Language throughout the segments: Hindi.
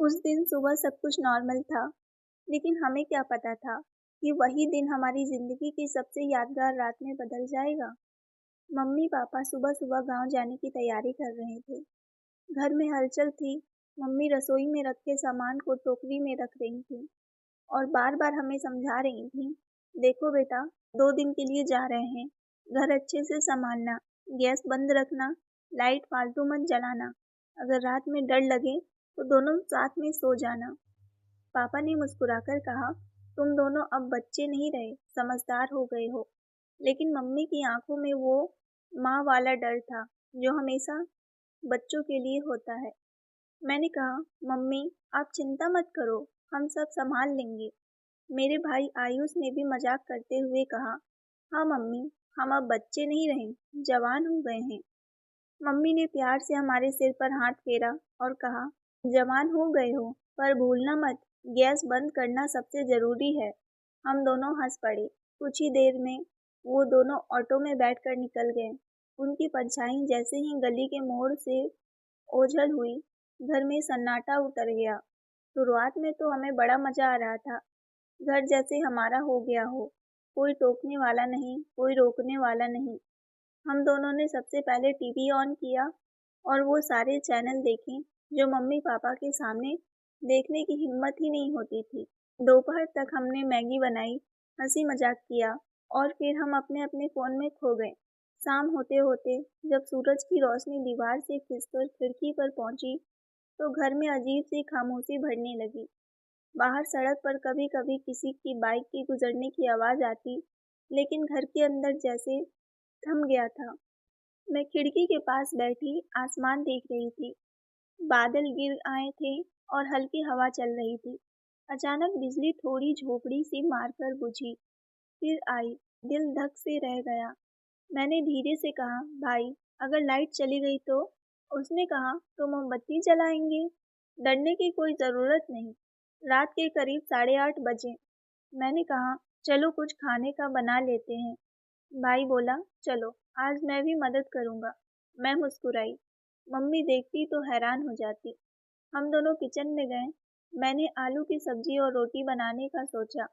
उस दिन सुबह सब कुछ नॉर्मल था, लेकिन हमें क्या पता था कि वही दिन हमारी ज़िंदगी की सबसे यादगार रात में बदल जाएगा। मम्मी-पापा सुबह-सुबह गाँव जाने की तैयारी कर रहे थे। घर में हलचल थी, मम्मी रसोई में रखे सामान को टोकरी में रख रही थीं और बार-बार हमें समझा रही थीं, देखो बेटा, 2 दिन के लिए जा रहे हैं, घर अच्छे से संभालना, गैस बंद रखना, लाइट फालतू मत जलाना, अगर रात में डर लगे तो दोनों साथ में सो जाना। पापा ने मुस्कुराकर कहा, तुम दोनों अब बच्चे नहीं रहे, समझदार हो गए हो। लेकिन मम्मी की आंखों में वो माँ वाला डर था, जो हमेशा बच्चों के लिए होता है। मैंने कहा, मम्मी, आप चिंता मत करो, हम सब संभाल लेंगे। मेरे भाई आयुष ने भी मजाक करते हुए कहा, हाँ मम्मी, हम अब बच्चे नहीं रहे, जवान हो गए हैं। मम्मी ने प्यार से हमारे सिर पर हाथ फेरा और कहा, जवान हो गए हो, पर भूलना मत, गैस बंद करना सबसे ज़रूरी है। हम दोनों हंस पड़े। कुछ ही देर में वो दोनों ऑटो में बैठकर निकल गए। उनकी परछाई जैसे ही गली के मोड़ से ओझल हुई, घर में सन्नाटा उतर गया। शुरुआत में तो हमें बड़ा मज़ा आ रहा था, घर जैसे हमारा हो गया हो। कोई टोकने वाला नहीं, कोई रोकने वाला नहीं। हम दोनों ने सबसे पहले टीवी ऑन किया और वो सारे चैनल देखे जो मम्मी-पापा के सामने देखने की हिम्मत ही नहीं होती थी। दोपहर तक हमने मैगी बनाई, हँसी-मज़ाक किया और फिर हम अपने-अपने फ़ोन में खो गए। शाम होते-होते जब सूरज की रोशनी दीवार से खिंचकर खिड़की पर पहुँची, तो घर में अजीब-सी खामोशी बढ़ने लगी। बाहर सड़क पर कभी-कभी किसी की बाइक के गुजरने की आवाज़ आती, लेकिन घर के अंदर जैसे थम गया था। मैं खिड़की के पास बैठी आसमान देख रही थी। बादल गिर आए थे और हल्की हवा चल रही थी। अचानक बिजली थोड़ी झोंपड़ी सी मारकर बुझी, फिर आई। दिल धक से रह गया। मैंने धीरे से कहा, भाई, अगर लाइट चली गई तो? उसने कहा, तो मोमबत्ती जलाएंगे। डरने की कोई ज़रूरत नहीं। रात के करीब 8:30 बजे। मैंने कहा, चलो कुछ खाने का बना लेते हैं। भाई बोला, चलो, आज मैं भी मदद करूँगा। मैं मुस्कुराई। मम्मी देखती तो हैरान हो जाती। हम दोनों किचन में गए। मैंने आलू की सब्जी और रोटी बनाने का सोचा।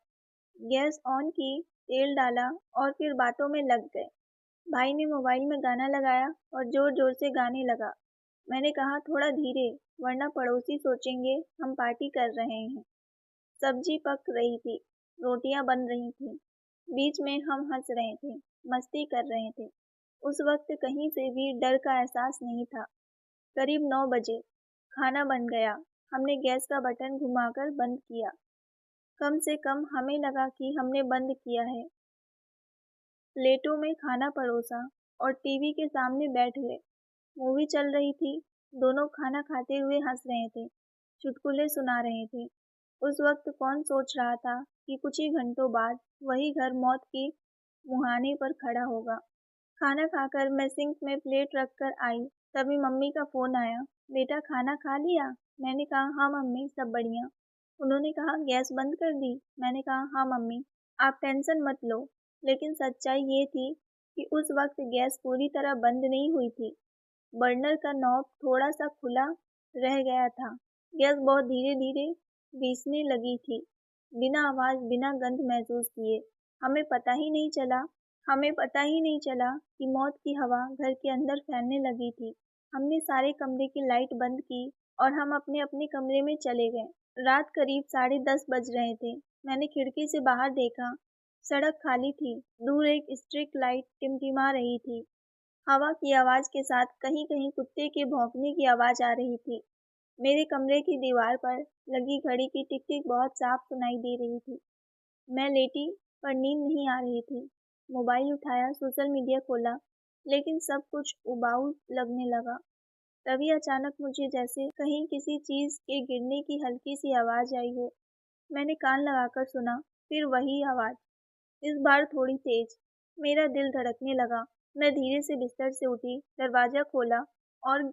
गैस ऑन की, तेल डाला और फिर बातों में लग गए। भाई ने मोबाइल में गाना लगाया और ज़ोर-ज़ोर से गाने लगा। मैंने कहा, थोड़ा धीरे, वरना पड़ोसी सोचेंगे हम पार्टी कर रहे हैं। सब्जी पक रही थी, रोटियां बन रही थीं। बीच में हम हंस रहे थे, मस्ती कर रहे थे। उस वक्त कहीं से भी डर का एहसास नहीं था। करीब 9 बजे खाना बन गया। हमने गैस का बटन घुमाकर बंद किया। कम से कम हमें लगा कि हमने बंद किया है। प्लेटों में खाना परोसा और टीवी के सामने बैठ गए। मूवी चल रही थी। दोनों खाना खाते हुए हंस रहे थे, चुटकुले सुना रहे थे। उस वक्त कौन सोच रहा था कि कुछ ही घंटों बाद वही घर मौत के मुहाने पर खड़ा होगा। खाना खाकर मैं सिंक में प्लेट रख कर आई, तभी मम्मी का फ़ोन आया। बेटा, खाना खा लिया? मैंने कहा, हाँ मम्मी, सब बढ़िया। उन्होंने कहा, गैस बंद कर दी? मैंने कहा, हाँ मम्मी, आप टेंशन मत लो। लेकिन सच्चाई ये थी कि उस वक्त गैस पूरी तरह बंद नहीं हुई थी। बर्नर का नॉब थोड़ा-सा खुला रह गया था। गैस बहुत धीरे-धीरे रिसने लगी थी, बिना आवाज़, बिना गंध महसूस किए। हमें पता ही नहीं चला हमें पता ही नहीं चला कि मौत की हवा घर के अंदर फैलने लगी थी। हमने सारे कमरे की लाइट बंद की और हम अपने-अपने कमरे में चले गए। रात करीब 10:30 बज रहे थे। मैंने खिड़की से बाहर देखा। सड़क खाली थी। दूर एक स्ट्रीट लाइट टिमटिमा रही थी। हवा की आवाज़ के साथ कहीं-कहीं कुत्ते के भौंकने की आवाज़ आ रही थी। मेरे कमरे की दीवार पर लगी घड़ी की टिक-टिक बहुत साफ सुनाई दे रही थी। मैं लेटी, पर नींद नहीं आ रही थी। मोबाइल उठाया, सोशल मीडिया खोला, लेकिन सब कुछ उबाऊ लगने लगा। तभी अचानक मुझे जैसे कहीं किसी चीज़ के गिरने की हल्की-सी आवाज़ आई हो। मैंने कान लगाकर सुना, फिर वही आवाज़, इस बार थोड़ी तेज़। मेरा दिल धड़कने लगा। मैं धीरे से बिस्तर से उठी, दरवाज़ा खोला और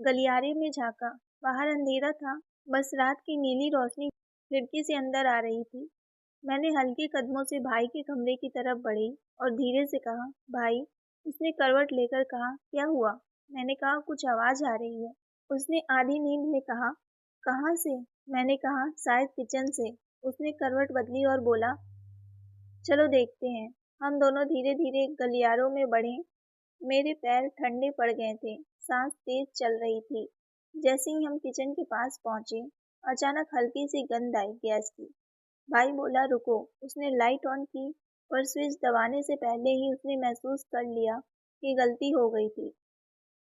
गलियारे में झाँका। बाहर अंधेरा था, बस रात की नीली रोशनी खिड़की से अंदर आ रही थी। मैंने हल्के कदमों से भाई के कमरे की तरफ बढ़ी और धीरे से कहा, भाई। उसने करवट लेकर कहा, क्या हुआ? मैंने कहा, कुछ आवाज़ आ रही है। उसने आधी नींद में कहा, कहाँ से? मैंने कहा, शायद किचन से। उसने करवट बदली और बोला, चलो देखते हैं। हम दोनों धीरे धीरे गलियारों में बढ़े। मेरे पैर ठंडे पड़ गए थे, सांस तेज चल रही थी। जैसे ही हम किचन के पास पहुंचे, अचानक हल्की सी गंध आई गैस की। भाई बोला, रुको। उसने लाइट ऑन की, पर स्विच दबाने से पहले ही उसने महसूस कर लिया कि गलती हो गई थी।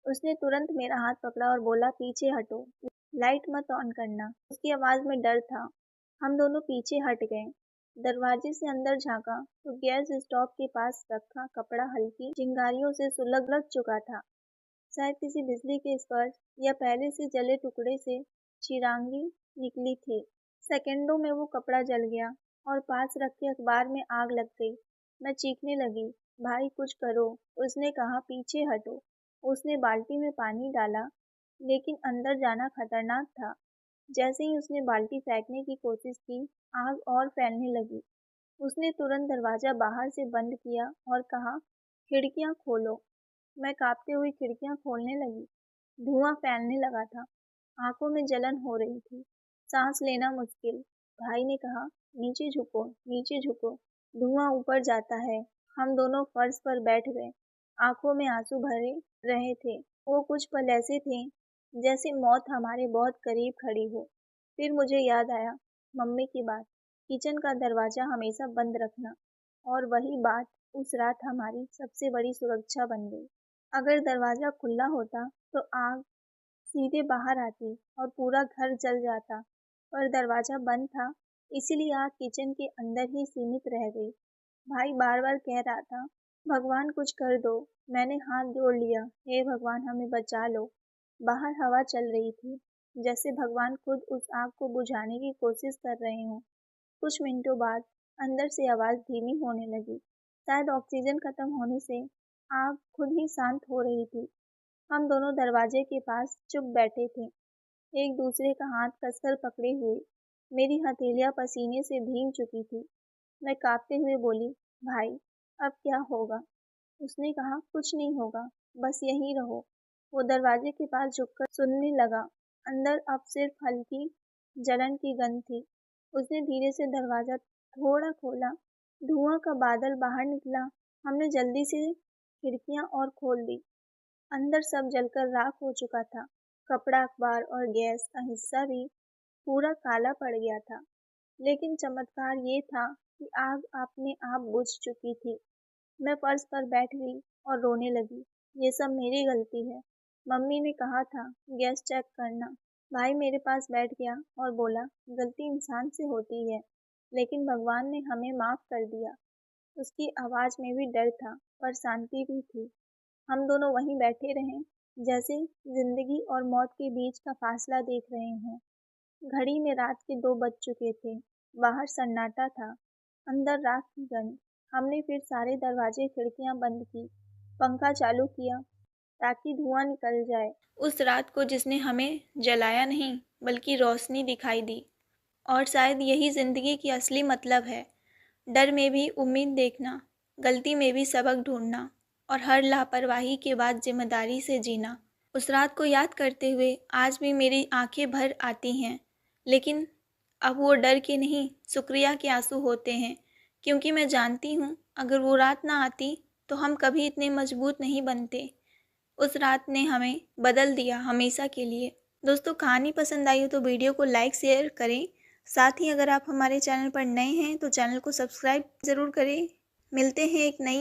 उसने तुरंत मेरा हाथ पकड़ा और बोला, पीछे हटो, लाइट मत ऑन करना। उसकी आवाज़ में डर था। हम दोनों पीछे हट गए। दरवाजे से अंदर झांका तो गैस स्टोव के पास रखा कपड़ा हल्की चिंगारियों से सुलग चुका था। शायद किसी बिजली के स्पर्श या पहले से जले टुकड़े से चिरांगी निकली थी। सेकंडों में वो कपड़ा जल गया और पास रखे अखबार में आग लग गई। मैं चीखने लगी, भाई कुछ करो। उसने कहा, पीछे हटो। उसने बाल्टी में पानी डाला, लेकिन अंदर जाना खतरनाक था। जैसे ही उसने बाल्टी फेंकने की कोशिश की, आग और फैलने लगी। उसने तुरंत दरवाजा बाहर से बंद किया और कहा, खिड़कियां खोलो। मैं कांपते हुए खिड़कियां खोलने लगी। धुआं फैलने लगा था। आंखों में जलन हो रही थी, सांस लेना मुश्किल। भाई ने कहा, नीचे झुको, नीचे झुको, धुआं ऊपर जाता है। हम दोनों फर्श पर बैठ गए। आंखों में आंसू भरे रहे थे। वो कुछ पल ऐसे थे जैसे मौत हमारे बहुत करीब खड़ी हो। फिर मुझे याद आया मम्मी की बात, किचन का दरवाजा हमेशा बंद रखना। और वही बात उस रात हमारी सबसे बड़ी सुरक्षा बन गई। अगर दरवाजा खुला होता तो आग सीधे बाहर आती और पूरा घर जल जाता, पर दरवाजा बंद था, इसीलिए आग किचन के अंदर ही सीमित रह गई। भाई बार बार कह रहा था, भगवान कुछ कर दो। मैंने हाथ जोड़ लिया, हे भगवान हमें बचा लो। बाहर हवा चल रही थी, जैसे भगवान खुद उस आग को बुझाने की कोशिश कर रहे हों। कुछ मिनटों बाद अंदर से आवाज़ धीमी होने लगी। शायद ऑक्सीजन खत्म होने से आग खुद ही शांत हो रही थी। हम दोनों दरवाजे के पास चुप बैठे थे, एक दूसरे का हाथ कसकर पकड़े हुए। मेरी हथेलियां पसीने से भीग चुकी थी। मैं कांपते हुए बोली, भाई अब क्या होगा? उसने कहा, कुछ नहीं होगा, बस यहीं रहो। वो दरवाजे के पास झुककर सुनने लगा। अंदर अब सिर्फ हल्की जलन की गंध थी। उसने धीरे से दरवाजा थोड़ा खोला। धुआं का बादल बाहर निकला। हमने जल्दी से खिड़कियां और खोल दी। अंदर सब जलकर राख हो चुका था। कपड़ा, अखबार और गैस का हिस्सा भी पूरा काला पड़ गया था। लेकिन चमत्कार ये था कि आग अपने आप बुझ चुकी थी। मैं फर्श पर बैठ गई और रोने लगी। ये सब मेरी गलती है। मम्मी ने कहा था गैस चेक करना। भाई मेरे पास बैठ गया और बोला, गलती इंसान से होती है, लेकिन भगवान ने हमें माफ़ कर दिया। उसकी आवाज़ में भी डर था, पर शांति भी थी। हम दोनों वहीं बैठे रहे, जैसे जिंदगी और मौत के बीच का फासला देख रहे हों। घड़ी में रात के 2 बज चुके थे। बाहर सन्नाटा था, अंदर राख की गंध। हमने फिर सारे दरवाजे खिड़कियां बंद की, पंखा चालू किया ताकि धुआं निकल जाए। उस रात को जिसने हमें जलाया नहीं, बल्कि रोशनी दिखाई दी। और शायद यही जिंदगी की असली मतलब है, डर में भी उम्मीद देखना, गलती में भी सबक ढूंढना, और हर लापरवाही के बाद जिम्मेदारी से जीना। उस रात को याद करते हुए आज भी मेरी आंखें भर आती हैं, लेकिन अब वो डर के नहीं, शुक्रिया के आंसू होते हैं, क्योंकि मैं जानती हूँ अगर वो रात ना आती तो हम कभी इतने मजबूत नहीं बनते। उस रात ने हमें बदल दिया हमेशा के लिए। दोस्तों, कहानी पसंद आई हो तो वीडियो को लाइक शेयर करें। साथ ही अगर आप हमारे चैनल पर नए हैं तो चैनल को सब्सक्राइब ज़रूर करें। मिलते हैं एक नई